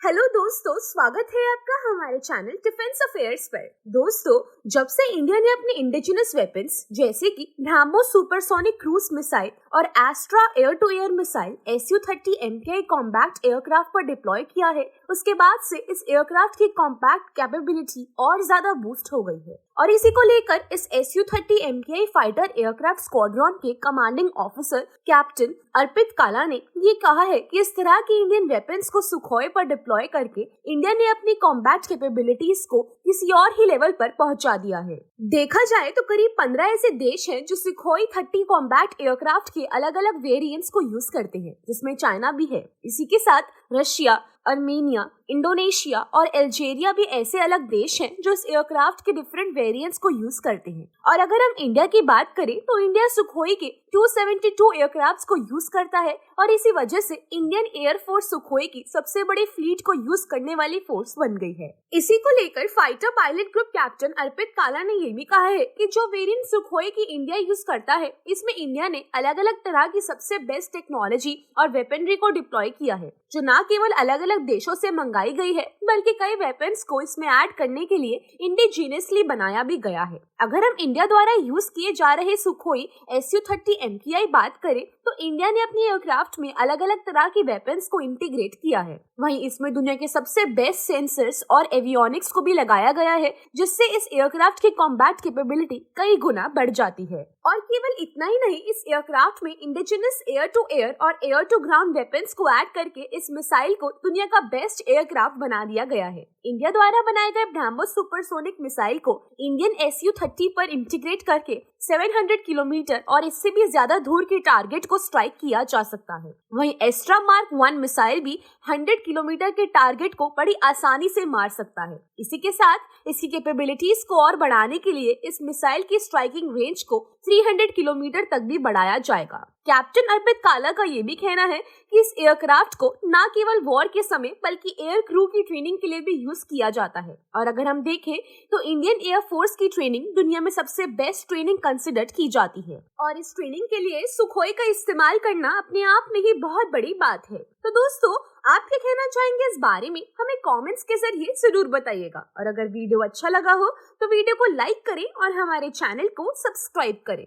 Hello दोस्तों, स्वागत है आपका हमारे चैनल डिफेंस अफेयर्स पर। दोस्तों, जब से इंडिया ने अपने इंडिजिनस वेपन्स जैसे कि ब्रह्मोस सुपरसोनिक क्रूज मिसाइल और Astra air to air missile SU-30 MKI compact aircraft पर डिप्लॉय किया है, उसके बाद से इस एयरक्राफ्ट की कॉम्पैक्ट कैपेबिलिटी और ज्यादा बूस्ट हो गई है। और इसी को लेकर इस SU-30 MKI fighter aircraft squadron के कमांडिंग ऑफिसर कैप्टन अर्पित काला ने ये कहा है कि इस तरह के इंडियन वेपन्स को सुखोई पर डिप्लॉय करके इंडिया ने अपनी कॉम्बैट कैपेबिलिटीज को किसी और ही लेवल पर पहुंचा दिया है। देखा जाए तो करीब 15 ऐसे देश हैं जो सुखोई 30 कॉम्बैट एयरक्राफ्ट के अलग अलग वेरिएंट्स को यूज करते हैं, जिसमें चाइना भी है। इसी के साथ रशिया, अर्मेनिया, इंडोनेशिया और अल्जीरिया भी ऐसे अलग देश हैं जो इस एयरक्राफ्ट के डिफरेंट वेरिएंट्स को यूज करते हैं। और अगर हम इंडिया की बात करें तो इंडिया सुखोई के 272 एयरक्राफ्ट्स को यूज करता है और इसी वजह से इंडियन एयरफोर्स सुखोई की सबसे बड़ी फ्लीट को यूज करने वाली फोर्स बन गई है। इसी को लेकर फाइटर पायलट ग्रुप कैप्टन अर्पित काला ने ये भी कहा है कि जो वेरिएंट सुखोई की इंडिया यूज करता है, इसमें इंडिया ने अलग अलग तरह की सबसे बेस्ट टेक्नोलॉजी और वेपनरी को डिप्लॉय किया है, जो न केवल अलग अलग देशों से मंगाई गई है बल्कि कई वेपन्स को इसमें ऐड करने के लिए इंडिजीनियसली बनाया भी गया है। अगर हम इंडिया द्वारा यूज किए जा रहे सुखोई SU-30 MKI बात करें तो इंडिया ने अपनी एयरक्राफ्ट में अलग अलग तरह की वेपन्स को इंटीग्रेट किया है। वहीं इसमें दुनिया के सबसे बेस्ट सेंसर्स और एवियोनिक्स को भी लगाया गया है, जिससे इस एयरक्राफ्ट की कॉम्बैट कैपेबिलिटी कई गुना बढ़ जाती है। और केवल इतना ही नहीं, इस एयरक्राफ्ट में इंडिजिनस एयर टू एयर और एयर टू ग्राउंड वेपन्स को ऐड करके इस मिसाइल को दुनिया का बेस्ट एयरक्राफ्ट बना दिया गया है। इंडिया द्वारा बनाए गए ब्रह्मोस सुपरसोनिक मिसाइल को इंडियन SU-30 पर इंटीग्रेट करके 700 किलोमीटर और इससे भी ज्यादा दूर के टारगेट को स्ट्राइक किया जा सकता है। वहीं एस्ट्रा मार्क 1 मिसाइल भी 100 किलोमीटर के टारगेट को बड़ी आसानी से मार सकता है। इसी के साथ इसकी कैपेबिलिटीज को और बढ़ाने के लिए इस मिसाइल की स्ट्राइकिंग रेंज को 300 किलोमीटर तक भी बढ़ाया जाएगा। कैप्टन अर्पित काला का ये भी कहना है कि इस एयरक्राफ्ट को न केवल वॉर के समय बल्कि एयर क्रू की ट्रेनिंग के लिए भी यूज किया जाता है। और अगर हम देखें तो इंडियन एयर फोर्स की ट्रेनिंग दुनिया में सबसे बेस्ट ट्रेनिंग कंसिडर की जाती है और इस ट्रेनिंग के लिए सुखोई का इस्तेमाल करना अपने आप में ही बहुत बड़ी बात है। तो दोस्तों, आप क्या कहना चाहेंगे इस बारे में, हमें कमेंट्स के जरिए जरूर बताइएगा। और अगर वीडियो अच्छा लगा हो तो वीडियो को लाइक करें और हमारे चैनल को सब्सक्राइब करें।